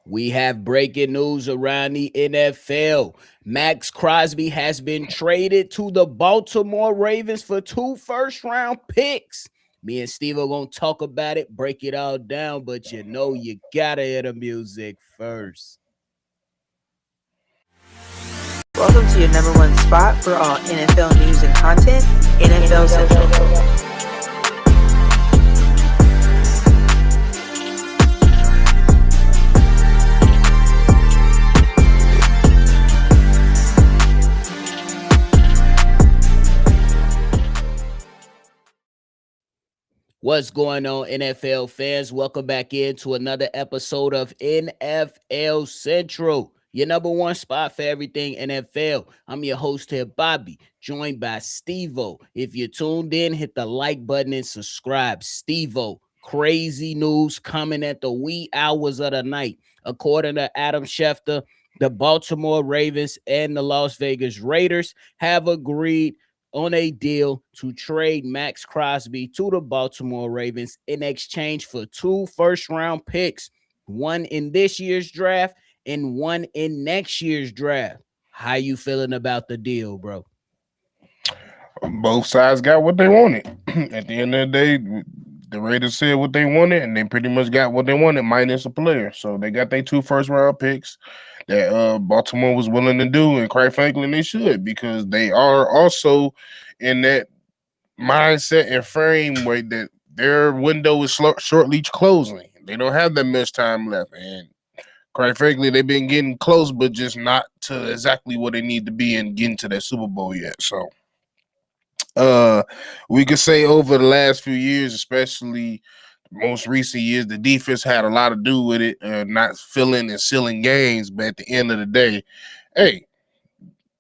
We have breaking news around the NFL. Maxx Crosby has been traded to the Baltimore Ravens for 2 first-round picks. Me and Steve are going to talk about it, break it all down, but you got to hear the music first. Welcome to your number one spot for all NFL news and content, NFL Central. What's going on, NFL fans? Welcome back into another episode of NFL Central, your number one spot for everything NFL. I'm your host here, Bobby, joined by Steve-O. If you're tuned in, hit the like button and subscribe. Steve-O, crazy news coming at the wee hours of the night. According to Adam Schefter, the Baltimore Ravens and the Las Vegas Raiders have agreed on a deal to trade Maxx Crosby to the Baltimore Ravens in exchange for 2 first-round picks, one in this year's draft and one in next year's draft. How you feeling about the deal, bro? Both sides got what they wanted. At the end of the day, the Raiders said what they wanted, and they pretty much got what they wanted, minus a player. So they got their 2 first-round picks that Baltimore was willing to do, and quite frankly, they should, because they are also in that mindset and framework that their window is shortly closing. They don't have that much time left, and quite frankly, they've been getting close, but just not to exactly what they need to be and getting to that Super Bowl yet. So we could say over the last few years, especially most recent years, the defense had a lot to do with it, not filling and sealing games. But at the end of the day, hey,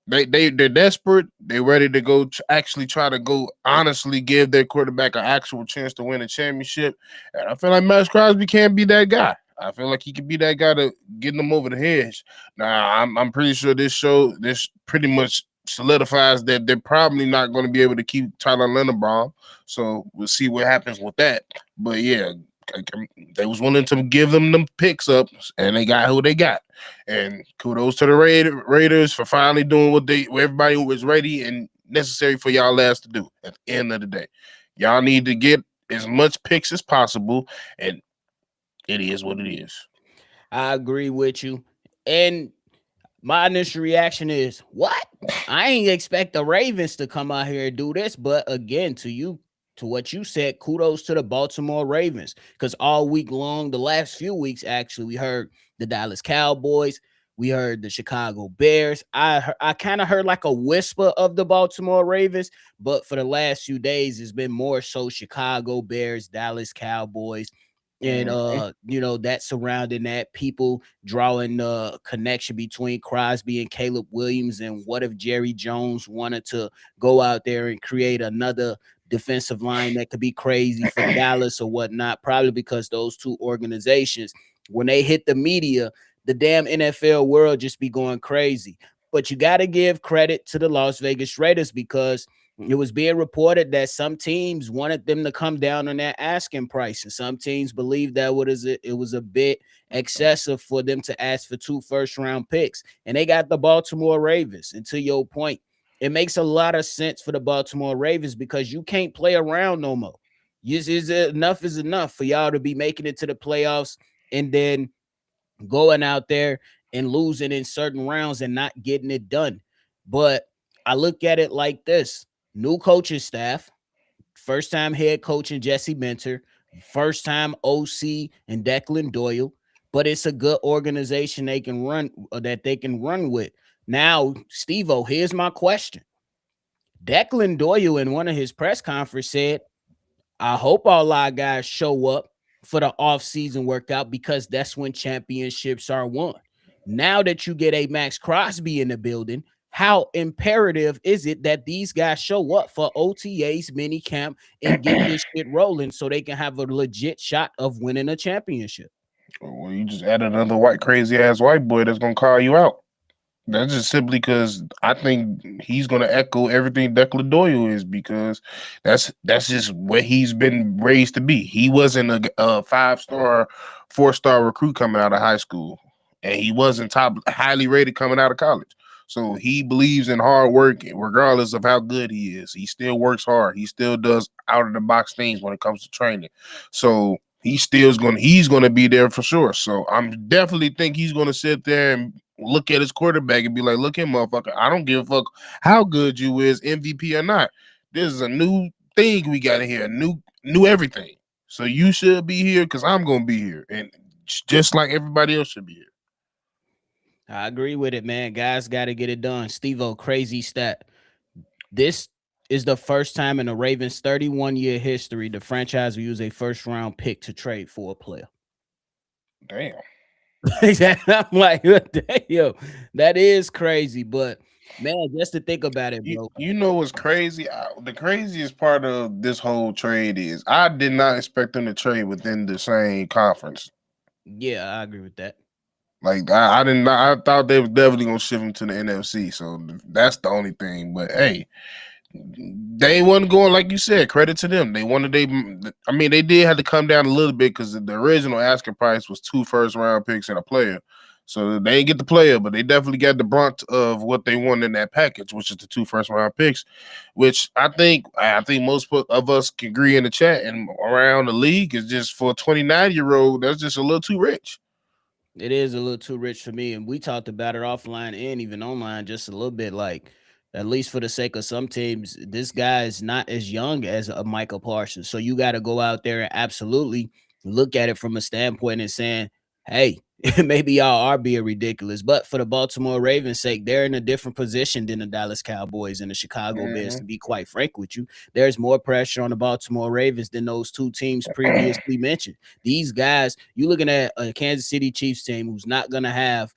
they're desperate. They're ready to go actually try to go honestly give their quarterback an actual chance to win a championship. And I feel like Maxx Crosby can't be that guy. I feel like he could be that guy to get them over the hedge. Now, I'm pretty sure this pretty much solidifies that they're probably not going to be able to keep Tyler Linderbaum. So we'll see what happens with that. But yeah, they was willing to give them picks up, and they got who they got. And kudos to the Raiders for finally doing what everybody was ready and necessary for y'all lads to do. At the end of the day, y'all need to get as much picks as possible, and it is what it is. I agree with you. And my initial reaction is, what? I ain't expect the Ravens to come out here and do this. But again, to what you said, kudos to the Baltimore Ravens. Because all week long, the last few weeks, actually, we heard the Dallas Cowboys. We heard the Chicago Bears. I kind of heard like a whisper of the Baltimore Ravens. But for the last few days, it's been more so Chicago Bears, Dallas Cowboys. And that surrounding that, people drawing the connection between Crosby and Caleb Williams, and what if Jerry Jones wanted to go out there and create another defensive line that could be crazy for Dallas or whatnot? Probably because those two organizations, when they hit the media, the damn NFL world just be going crazy. But you got to give credit to the Las Vegas Raiders, because it was being reported that some teams wanted them to come down on that asking price, and some teams believed that it was a bit excessive for them to ask for 2 first-round picks, and they got the Baltimore Ravens. And to your point, it makes a lot of sense for the Baltimore Ravens, because you can't play around no more. Enough is enough for y'all to be making it to the playoffs and then going out there and losing in certain rounds and not getting it done. But I look at it like this: new coaching staff, first time head coach in Jesse Minter, first time OC and Declan Doyle, but it's a good organization they can run with. Now, Steve-O, here's my question. Declan Doyle in one of his press conferences said, I hope all our guys show up for the off-season workout, because that's when championships are won. Now that you get a Maxx Crosby in the building, how imperative is it that these guys show up for OTAs, mini camp, and get this shit rolling so they can have a legit shot of winning a championship? Well, you just added another crazy ass white boy that's gonna call you out. That's just simply because I think he's going to echo everything Declan Doyle is, because that's just what he's been raised to be. He wasn't a 5-star, 4-star recruit coming out of high school. and he wasn't top highly rated coming out of college. So he believes in hard work, regardless of how good he is. He still works hard. He still does out of the box things when it comes to training. So he's gonna be there for sure. So I'm definitely think he's gonna sit there and look at his quarterback and be like, "Look here, motherfucker. I don't give a fuck how good you is, MVP or not. This is a new thing we got here, new everything. So you should be here because I'm gonna be here, and just like everybody else should be here." I agree with it, man. Guys got to get it done. Steve-O, crazy stat. This is the first time in the Ravens' 31-year history the franchise will use a first-round pick to trade for a player. Damn. I'm like, damn, that is crazy. But man, just to think about it, bro. You know what's crazy? The craziest part of this whole trade is I did not expect them to trade within the same conference. Yeah, I agree with that. Like I didn't. I thought they was definitely gonna ship him to the NFC. So that's the only thing. But hey, they wasn't going like you said. Credit to them. They wanted I mean, they did have to come down a little bit because the original asking price was 2 first-round picks and a player. So they didn't get the player, but they definitely got the brunt of what they wanted in that package, which is the 2 first-round picks. Which I think most of us can agree in the chat and around the league is just for a 29-year-old. That's just a little too rich. It is a little too rich for me. And we talked about it offline and even online just a little bit. Like, at least for the sake of some teams, this guy is not as young as a Michael Parsons. So you got to go out there and absolutely look at it from a standpoint and saying, hey, maybe y'all are being ridiculous. But for the Baltimore Ravens' sake, they're in a different position than the Dallas Cowboys and the Chicago Bears, to be quite frank with you. There's more pressure on the Baltimore Ravens than those two teams previously mentioned. These guys, you're looking at a Kansas City Chiefs team who's not going to have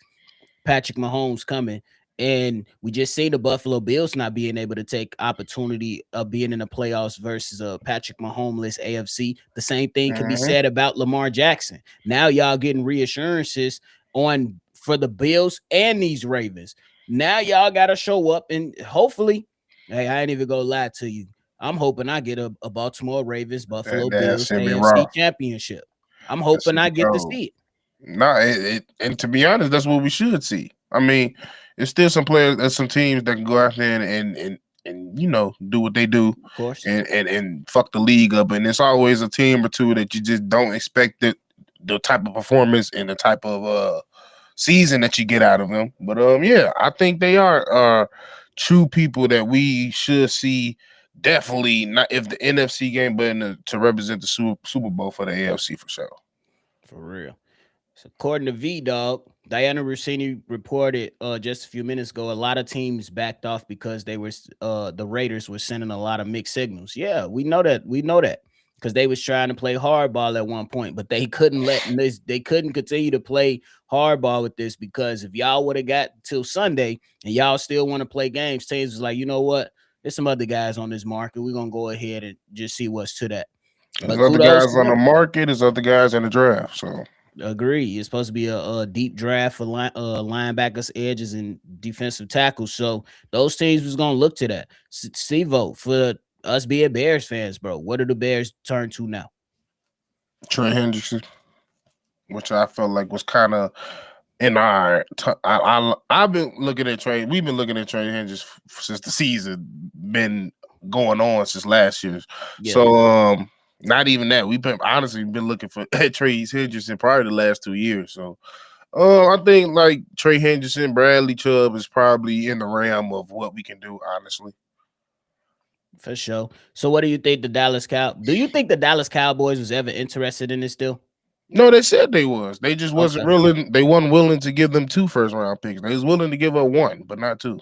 Patrick Mahomes coming. And we just see the Buffalo Bills not being able to take opportunity of being in the playoffs versus a Patrick Mahomes AFC. The same thing can be said about Lamar Jackson. Now y'all getting reassurances on for the Bills and these Ravens. Now y'all got to show up and hopefully, hey, I ain't even gonna lie to you. I'm hoping I get a Baltimore Ravens, Buffalo Bills AFC championship. I'm hoping I get to see it. No, and to be honest, that's what we should see. I mean, it's still some players, there's some teams that can go out there and you know do what they do, of course, and fuck the league up. And it's always a team or two that you just don't expect the type of performance and the type of season that you get out of them. But yeah, I think they are true people that we should see. Definitely not if the NFC game, but to represent the Super Bowl for the AFC for sure. For real. So according to V-Dog, Diana Rossini reported just a few minutes ago, a lot of teams backed off because they were the Raiders were sending a lot of mixed signals. Yeah, we know that. We know that because they was trying to play hardball at one point, but they couldn't they couldn't continue to play hardball with this because if y'all would have got till Sunday and y'all still want to play games, teams was like, you know what? There's some other guys on this market. We're gonna go ahead and just see what's to that. There's other guys on the market, there's other guys in the draft. So agree. It's supposed to be a deep draft for linebackers, edges, and defensive tackles. So those teams was gonna look to that. Steve-O, for us being Bears fans, bro, what do the Bears turn to now? Trey Hendrickson, which I felt like was kind of in our. I've been looking at Trey. We've been looking at Trey Hendrickson since the season been going on since last year. Yeah. So not even that. We've been honestly been looking for Trey Hendrickson probably the last 2 years. So I think like Trey Hendrickson, Bradley Chubb is probably in the realm of what we can do, honestly. For sure. So what do you think do you think the Dallas Cowboys was ever interested in this deal? No, they said they was. They just wasn't willing. They wasn't willing to give them 2 first-round picks. They was willing to give up 1, but not 2.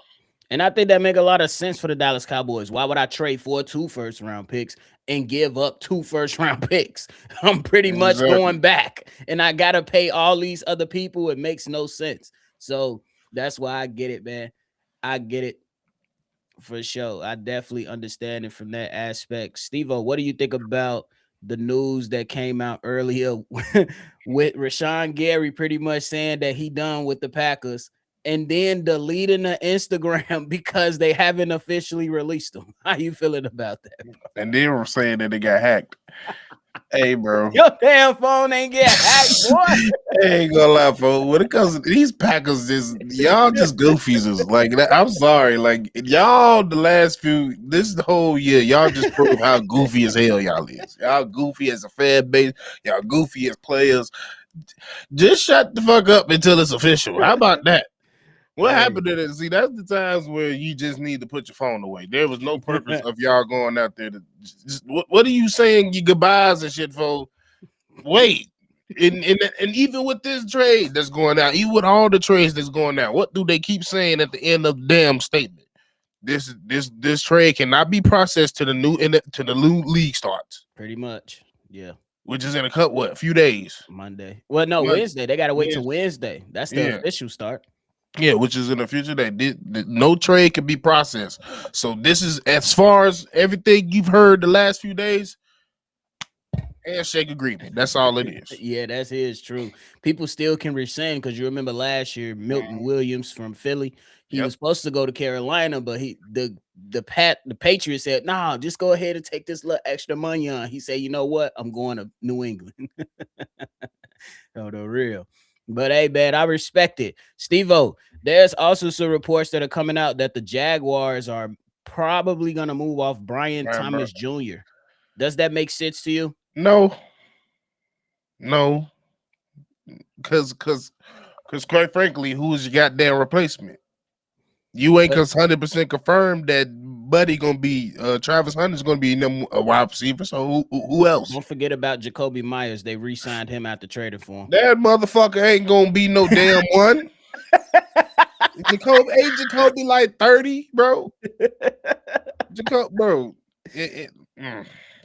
And I think that make a lot of sense for the Dallas Cowboys. Why would I trade for 2 first-round picks and give up 2 first-round picks? I'm pretty much going back, and I gotta pay all these other people. It makes no sense. So that's why I get it, man. I get it for sure. I definitely understand it from that aspect. Steve-O, what do you think about the news that came out earlier with Rashawn Gary pretty much saying that he done with the Packers and then deleting the Instagram because they haven't officially released them? How you feeling about that, bro? And they were saying that they got hacked. Hey, bro. Your damn phone ain't get hacked, boy. I ain't gonna lie, bro. When it comes to these Packers, y'all just goofies. Like that. I'm sorry. Like y'all, this the whole year, y'all just prove how goofy as hell y'all is. Y'all goofy as a fan base. Y'all goofy as players. Just shut the fuck up until it's official. How about that? What happened to that? See, that's the times where you just need to put your phone away. There was no purpose of y'all going out there to what are you saying your goodbyes and shit for? Wait. And even with this trade that's going out, even with all the trades that's going out, what do they keep saying at the end of the damn statement? This trade cannot be processed to the new league starts. Pretty much, yeah. Which is in a few days. Monday. Well, no, Wednesday. They gotta wait till Wednesday. That's the official start. Yeah, which is in the future that no trade can be processed. So this is as far as everything you've heard the last few days. Handshake agreement. That's all it is. Yeah, that is true. People still can rescind because you remember last year Milton Williams from Philly. He was supposed to go to Carolina, but the Patriots said, "Nah, just go ahead and take this little extra money on." He said, "You know what? I'm going to New England." Oh, the real. But hey, man, I respect it. Steve-O, there's also some reports that are coming out that the Jaguars are probably gonna move off Brian Thomas Jr. Does that make sense to you? No, because quite frankly, who's your goddamn replacement? You ain't 100% confirmed that Buddy gonna be Travis Hunter's gonna be a wide receiver. So who else? Don't forget about Jacoby Myers. They re-signed him after trading for him. That motherfucker ain't gonna be no damn one. Jacoby like 30, bro. Bro.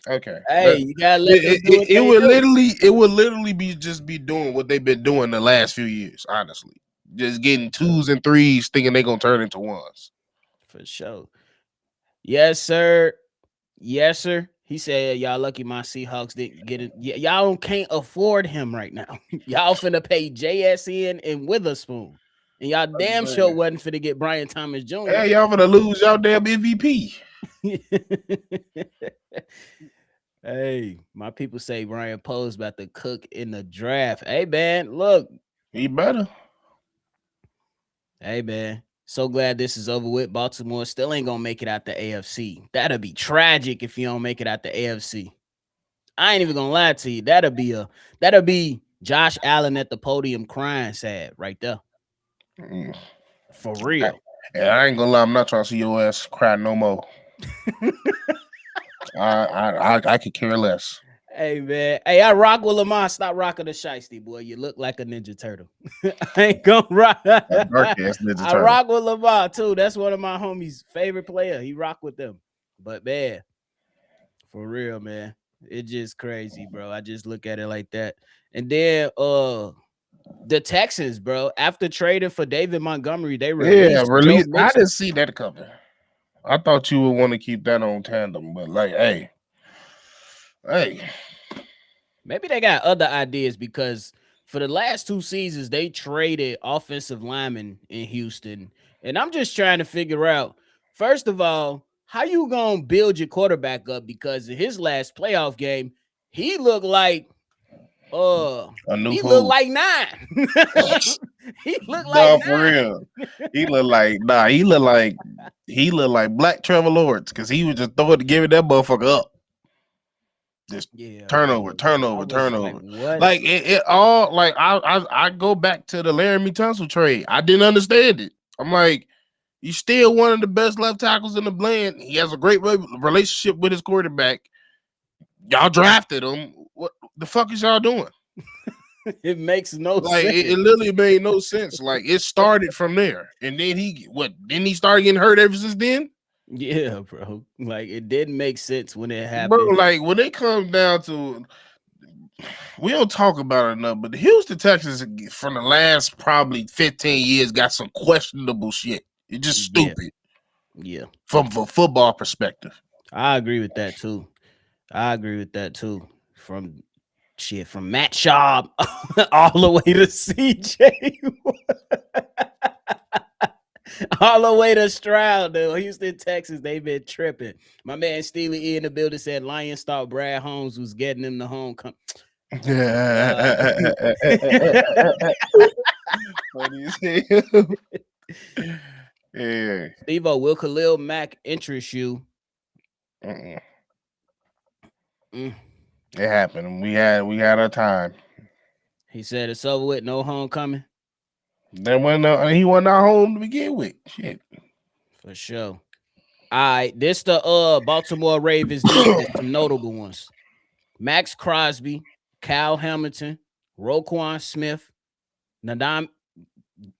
Okay. Hey, you gotta let it would literally be doing what they've been doing the last few years, honestly. Just getting 2s and 3s, thinking they're gonna turn into 1s. For sure. Yes, sir. Yes, sir. He said, "Y'all lucky my Seahawks didn't get it. Y'all can't afford him right now. Y'all finna pay JSN and Witherspoon, and y'all damn sure wasn't finna get Brian Thomas Jr. Hey, y'all finna lose y'all damn MVP." Hey, my people say Brian Poe's about to cook in the draft. Hey, man, look. He better. Hey, man. So glad this is over with. Baltimore still ain't gonna make it out the AFC. That'll be tragic if you don't make it out the AFC. I ain't even gonna lie to you. That'll be Josh Allen at the podium crying sad right there. For real. I ain't gonna lie, I'm not trying to see your ass cry no more. I could care less. Hey, man. Hey, I rock with Lamar. Stop rocking the shiesty, boy. You look like a Ninja Turtle. I ain't gonna rock. I rock with Lamar, too. That's one of my homies' favorite player. He rock with them. But, man, for real, man, it's just crazy, bro. I just look at it like that. And then the Texans, bro, after trading for David Montgomery, they released. I didn't see that coming. I thought you would want to keep that on tandem, but like, hey. Maybe they got other ideas because for the last 2 seasons, they traded offensive linemen in Houston. And I'm just trying to figure out, first of all, how you gonna build your quarterback up? Because in his last playoff game, he looked like he looked like 9. He looked like for real. He looked like Black Trevor Lawrence because he was just giving that motherfucker up. Just turnover. Like it all. Like I go back to the Laramie Tunsil trade. I didn't understand it. I'm like, he's still one of the best left tackles in the land. He has a great relationship with his quarterback. Y'all drafted him. What the fuck is y'all doing? It makes no sense. It literally made no sense. Like it started from there, and then he started getting hurt ever since then. Yeah, bro. Like it didn't make sense when it happened. Bro, like when it comes down to, we don't talk about it enough, but the Houston Texans from the last probably 15 years got some questionable shit. It's just stupid. Yeah. From a football perspective. I agree with that too. From Matt Schaub all the way to CJ. All the way to Stroud, though. Houston, Texas, they been tripping. My man Steely E in the building said Lions thought Brad Holmes was getting him the homecoming. Funny as hell. Yeah. Steve-O, will Khalil Mack interest you? Mm-mm. Mm. It happened. We had our time. He said it's over with, no homecoming. Then he wasn't our home to begin with. Shit. For sure. All right, this the Baltimore Ravens defense, some notable ones. Maxx Crosby, Kyle Hamilton, Roquan Smith, Nadam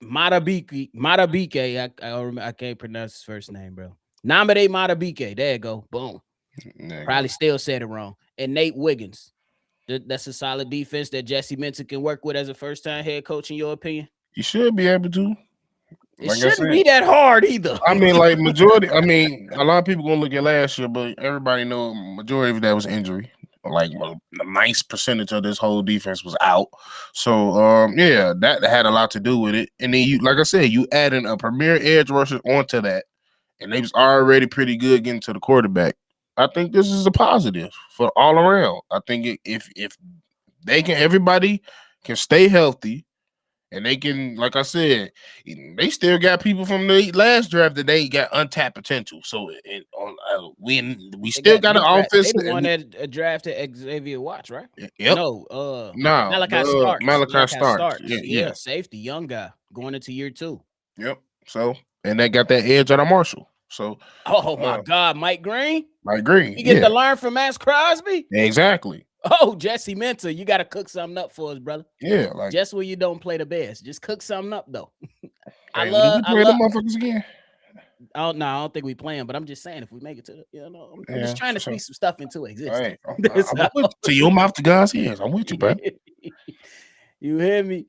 Matabike. I can't pronounce his first name, bro. Namade Matabike. There you go. Boom. Probably still said it wrong. And Nate Wiggins. That's a solid defense that Jesse Minton can work with as a first-time head coach, in your opinion? You should be able to. It shouldn't be that hard either. I mean, like majority. I mean, a lot of people gonna look at last year, but everybody know majority of that was injury. Like a nice percentage of this whole defense was out. So yeah, that had a lot to do with it. And then you, like I said, you adding a premier edge rusher onto that, and they was already pretty good getting to the quarterback. I think this is a positive for all around. I think if they can, everybody can stay healthy. And they can, like I said, they still got people from the last draft that they got untapped potential. So we still got an offense. They the one that drafted Xavier Watts, right? Yep. No, No, Malachi Starks. Yeah, Safety, young guy going into year 2. Yep. So, and they got that edge out of Marshall. So, oh my God, Mike Green. You get to learn from Maxx Crosby. Exactly. Oh, Jesse Minter, you got to cook something up for us, brother. Yeah, like just when you don't play the best, just cook something up though. I love the motherfuckers again. Oh no, I don't think we playing, but I'm just saying if we make it to the, I'm just trying to speak some stuff into existence. To your mouth to God's ears. I'm with you, bro. You hear me?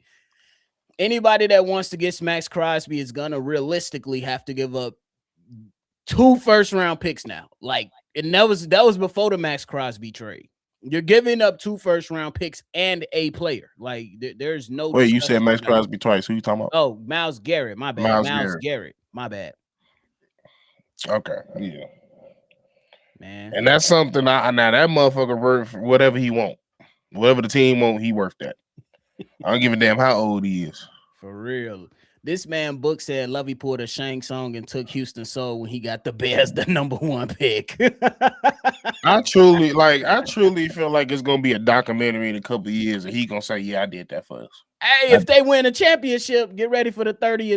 Anybody that wants to get Maxx Crosby is gonna realistically have to give up 2 first-round picks now. Like, and that was before the Maxx Crosby trade. You're giving up 2 first-round picks and a player. Like, there's no. Wait, you said Maxx Crosby twice. Who you talking about? Oh, Myles Garrett. My bad. Myles Garrett. My bad. Okay. Yeah. Man. And that's something. Now that motherfucker worth whatever he want, whatever the team want, he worth that. I don't give a damn how old he is. For real. This man Book said Lovey pulled a Shang song and took Houston Soul when he got the Bears the #1 pick. I truly feel like it's gonna be a documentary in a couple of years, and he gonna say, "Yeah, I did that for us." Hey, if they win a championship, get ready for the 30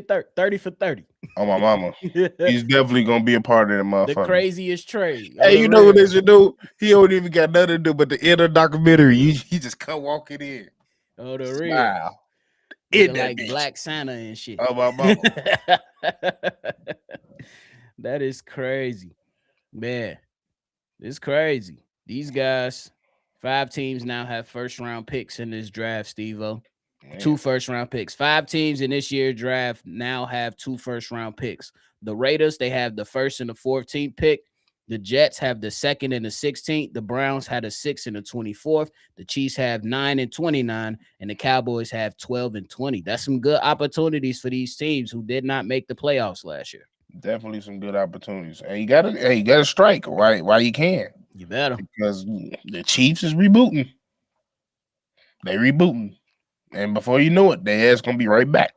for 30. Oh my mama, he's definitely gonna be a part of that motherfucker. The craziest trade. Hey, you know what they should do? He don't even got nothing to do but the end of the documentary. He just come walking in. Oh, the real. Like Black Santa and shit. Oh my mama. That is crazy, man. It's crazy. These guys, 5 teams now have first-round picks in this draft, Steve-O. 2 first-round picks. 5 teams in this year's draft now have 2 first-round picks. The Raiders, they have the 1st and the 14th pick. The Jets have the 2nd and the 16th. The Browns had a 6th and the 24th. The Chiefs have 9 and 29, and the Cowboys have 12 and 20. That's some good opportunities for these teams who did not make the playoffs last year. Definitely some good opportunities. And you gotta strike while you can. You better, because the Chiefs is rebooting. They rebooting, and before you know it, their ass gonna be right back.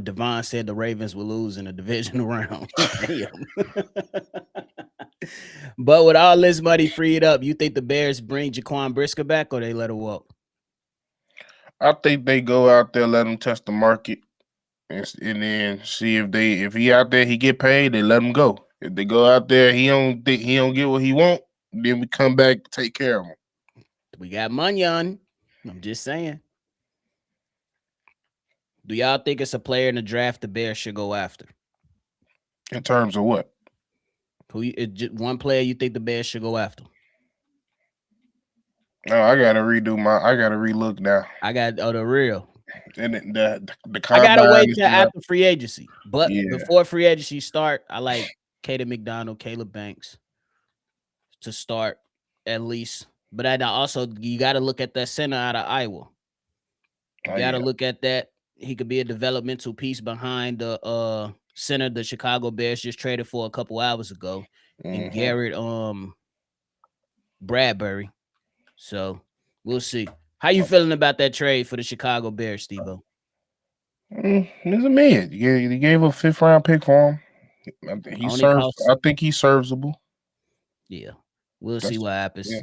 Devon said the Ravens will lose in the divisional round. Damn. But with all this money freed up, you think the Bears bring Jaquan Brisker back or they let him walk? I think they go out there, let him test the market, and then see if he out there, he get paid, they let him go. If they go out there, he don't get what he want, then we come back to take care of him. We got money on. I'm just saying. Do y'all think it's a player in the draft the Bears should go after? In terms of what? One player you think the Bears should go after? No, I gotta relook now. I got the real. And the I gotta wait till after free agency. But before free agency start, I like Kaden McDonald, Caleb Banks to start at least. But you gotta look at that center out of Iowa. You gotta look at that. he could be a developmental piece behind the center the Chicago Bears just traded for a couple hours ago, and Mm-hmm. Garrett Bradbury. So we'll see. How you feeling about that trade for the Chicago Bears, Steve-O? He's a man. You gave a 5th-round pick for him. He Only serves. cost, I think he's serviceable. yeah. We'll see That's what yeah. happens.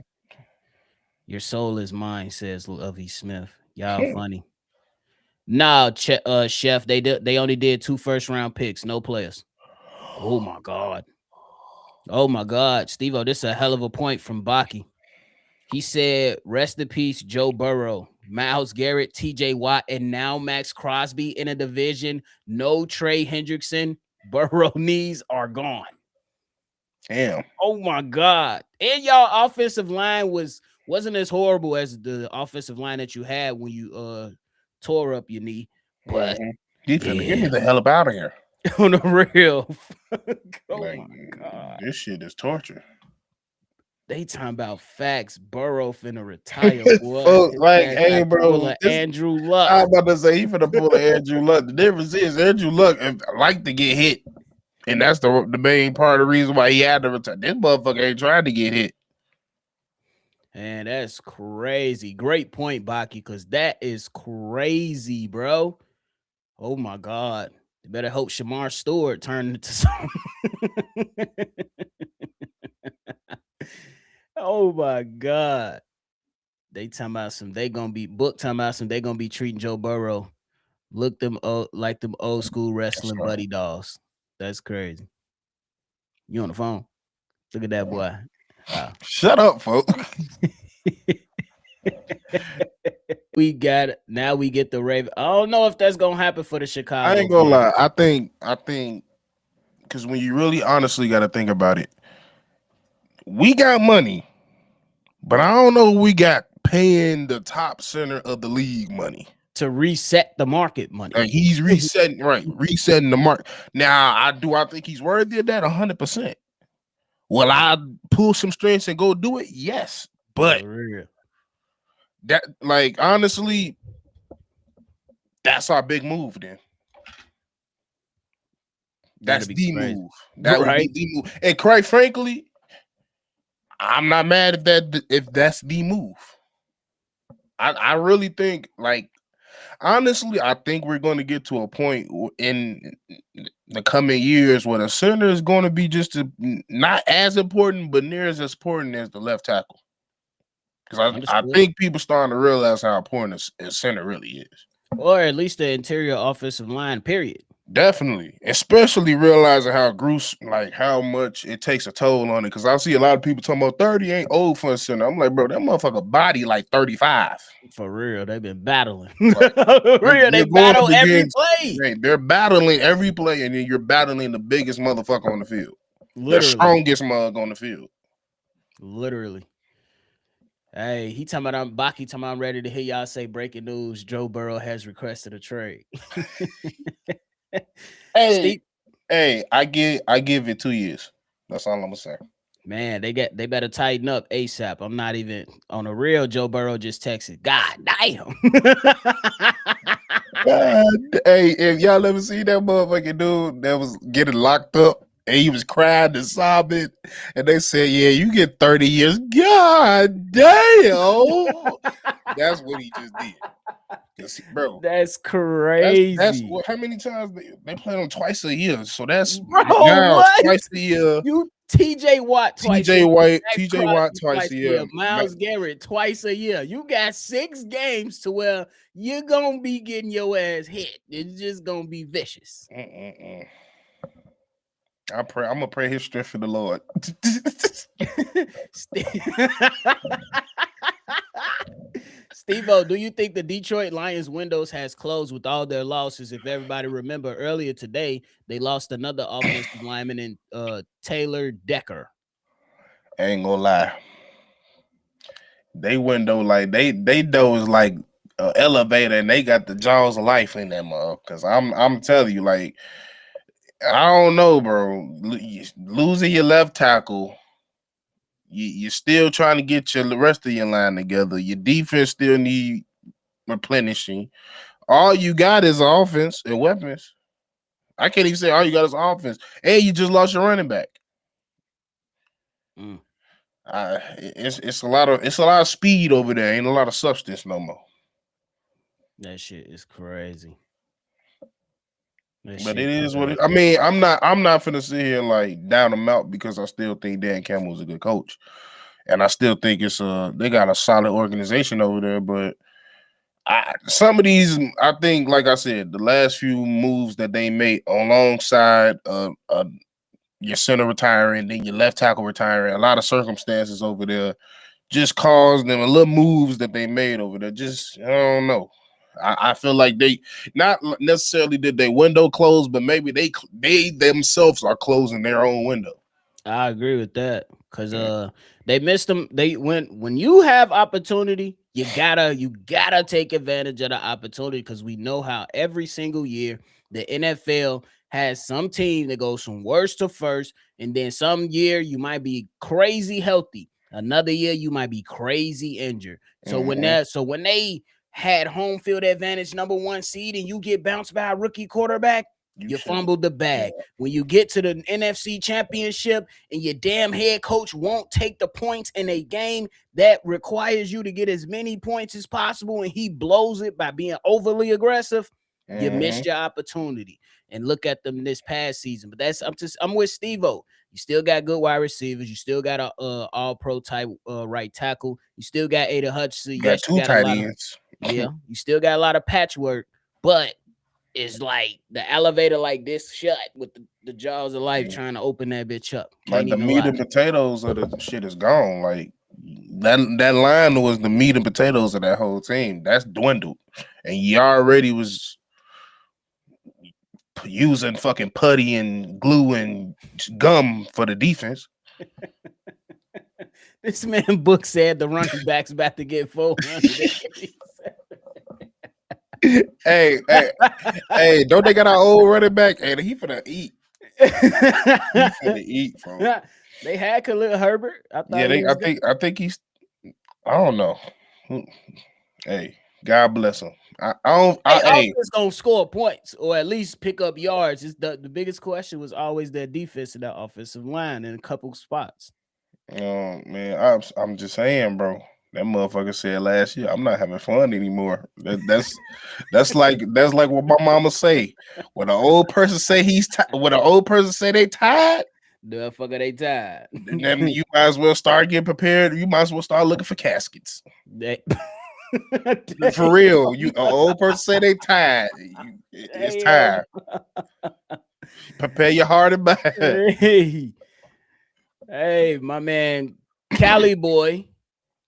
Your soul is mine, says Lovey Smith. Y'all funny. Nah, Chef, they only did 2 first-round picks, no players. Oh my God. Oh my God, Steve-O, this is a hell of a point from Baki. He said, rest in peace, Joe Burrow, Myles Garrett, TJ Watt, and now Maxx Crosby in a division. No Trey Hendrickson. Burrow knees are gone. Damn. Oh my God. And y'all offensive line wasn't as horrible as the offensive line that you had when you tore up your knee. But He finna get me yeah, the hell up out of here. on the real. Oh Like my God. this shit is torture. They talking about facts. Burrow finna retire, boy. Folks, His like, ass hey, got pull bro, a this, Andrew Luck. I'm about to say he finna pull an Andrew Luck. The difference is Andrew Luck like to get hit, and that's the main part of the reason why he had to retire. This motherfucker ain't trying to get hit. And that's crazy. Great point, Baki, because that is crazy, bro. Oh my God. You better hope Shamar Stewart turned into something. Oh my God. They talking about some, they gonna be treating Joe Burrow. Look them like them old school wrestling buddy dolls. That's crazy. You on the phone? Look at that boy. Shut up, folks. We got it. Now we get the Raven. I don't know if that's gonna happen for the Chicago. I ain't gonna lie. I think because when you really honestly got to think about it, we got money, but I don't know we got paying the top center of the league money to reset the market money. Like he's resetting the market. Now, I think he's worthy of that 100%. Will I pull some strings and go do it? Yes, but that, like, honestly, that's our big move. Then that's the move. That would be the move. And quite frankly, I'm not mad if that's the move. I really think, like, honestly, I think we're going to get to a point in the coming years where the center is going to be just not as important, but near as important as the left tackle. Because I think people starting to realize how important a center really is. Or at least the interior offensive line, period. Definitely. Especially realizing how much it takes a toll on it. Because I see a lot of people talking about 30 ain't old for a center. I'm like, bro, that motherfucker body like 35. For real, they've been battling. Like, they battle every play. Right, they're battling every play, and then you're battling the biggest motherfucker on the field. Literally. The strongest mug on the field. Literally. Hey, he talking about Baki talking about I'm ready to hear y'all say breaking news. Joe Burrow has requested a trade. Hey, I give it 2 years. That's all I'm gonna say. Man, they better tighten up ASAP. I'm not even on a real. Joe Burrow just texted. God damn. Hey, if y'all ever see that motherfucking dude that was getting locked up and he was crying and sobbing, and they said, "Yeah, you get 30 years." God damn, that's what he just did. Bro, that's crazy. That's how many times they play them twice a year. So that's twice a year. You TJ Watt twice. TJ Watt twice a year. Myles Garrett twice a year. You got 6 games to where you're gonna be getting your ass hit. It's just gonna be vicious. I'm gonna pray his strength for the Lord. Steve-O, do you think the Detroit Lions windows has closed with all their losses? If everybody remember earlier today, they lost another offensive lineman in Taylor Decker. I ain't gonna lie. They window like they door is like an elevator, and they got the jaws of life in that mug. Cause I'm telling you, like, I don't know, bro. Losing your left tackle, you're still trying to get the rest of your line together. Your defense still need replenishing. All you got is offense and weapons. I can't even say all you got is offense, and you just lost your running back. Mm, It's a lot of speed over there. Ain't a lot of substance no more. that shit is crazy. That But it shit is what crazy. it, I mean. I'm not finna sit here like down them out because I still think Dan Campbell's a good coach, and I still think they got a solid organization over there. But some of these, I think, like I said, the last few moves that they made alongside your center retiring, then your left tackle retiring, a lot of circumstances over there just caused them a little moves that they made over there. Just I don't know. I feel like they not necessarily did they window close, but maybe they themselves are closing their own window. I agree with that because Yeah. they missed them. They when you have opportunity, you gotta take advantage of the opportunity because we know how every single year the NFL has some team that goes from worst to first, and then some year you might be crazy healthy, another year you might be crazy injured. So Mhm. when they had home field advantage, number one seed, and you get bounced by a rookie quarterback, You you should. fumbled the Yeah. bag. When you get to the NFC championship and your damn head coach won't take the points in a game that requires you to get as many points as possible and he blows it by being overly aggressive, you missed Mhm. your opportunity. And look at them this past season. But I'm with Steve-O. You still got good wide receivers. You still got a all pro type right tackle. You still got Ada Hutchinson. Got Yes, you two got a tight lot of ends. yeah, you still got a lot of patchwork, but it's like the elevator like this shut with the jaws of life Yeah. trying to open that bitch up. Like Can't the even meat lie. and potatoes of the shit is gone. Like that line was the meat and potatoes of that whole team. That's dwindled, and you already was using fucking putty and glue and gum for the defense. This man Book said the running back's about to get 400. Hey, don't they got our old running back? Hey, he finna eat. He finna eat, bro. They had Khalil Herbert. I thought Yeah, he they. I was think. I think he's. I don't know. Hey, God bless him. I don't. Hey, Hey, offense gonna score points or at least pick up yards. It's the biggest question was always their defense and that offensive line in a couple spots. man, I'm just saying, bro. That motherfucker said last year, I'm not having fun anymore. That's like what my mama say. When an old person say when an old person say they tired, The fucker they tied. then you might as well start getting prepared. You might as well start looking for caskets. They- For real, you an old person say they tired. It's Damn. time. Prepare your heart and mind. Hey, hey, my man, Cali boy.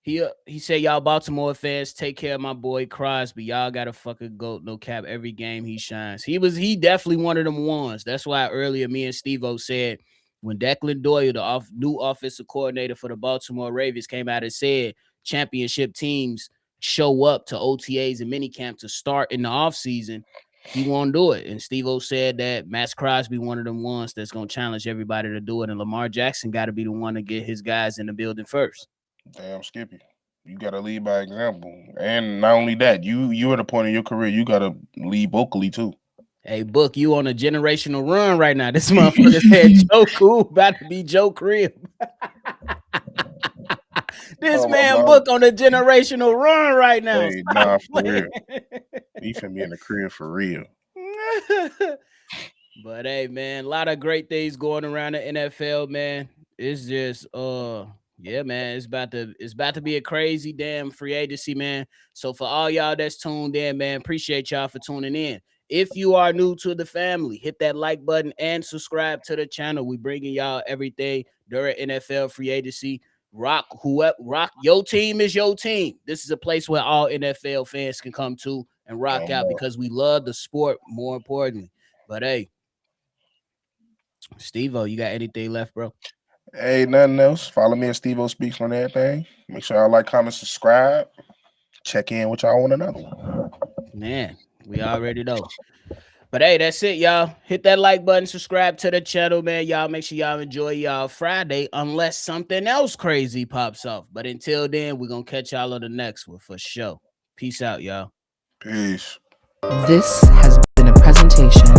He said, y'all Baltimore fans, take care of my boy Crosby. Y'all got to fucking goat, no cap. Every game he shines. He definitely one of them ones. That's why earlier me and Steve-O said when Declan Doyle, the new offensive coordinator for the Baltimore Ravens, came out and said championship teams show up to OTAs and minicamp to start in the offseason, he won't do it. And Steve-O said that Maxx Crosby one of them ones that's going to challenge everybody to do it. And Lamar Jackson got to be the one to get his guys in the building first. Damn, Skippy. You gotta lead by example. And not only that, you at a point in your career, you gotta lead vocally too. Hey, Book, you on a generational run right now. This motherfucker said Joe Cool about to be Joe Crib. This Oh my man mom. Book on a generational run right now. Hey, Stop nah, for playing. real. He finna be in the crib for real. But hey, man, a lot of great things going around the NFL, man. It's just yeah, man, it's about to be a crazy damn free agency, man. So for all y'all that's tuned in, man, appreciate y'all for tuning in. If you are new to the family, hit that like button and subscribe to the channel. We bringing y'all everything during NFL free agency. Rock your team is your team. This is a place where all NFL fans can come to and rock out because we love the sport more importantly. But hey, Steve-O, you got anything left, bro? Hey, nothing else. Follow me at Steve O Speaks on everything. Make sure y'all like, comment, subscribe. Check in with y'all on another one. Man, we already know. But hey, that's it, y'all. Hit that like button, subscribe to the channel, man. Y'all make sure y'all enjoy y'all Friday, unless something else crazy pops off. But until then, we're gonna catch y'all on the next one for sure. Peace out, y'all. Peace. This has been a presentation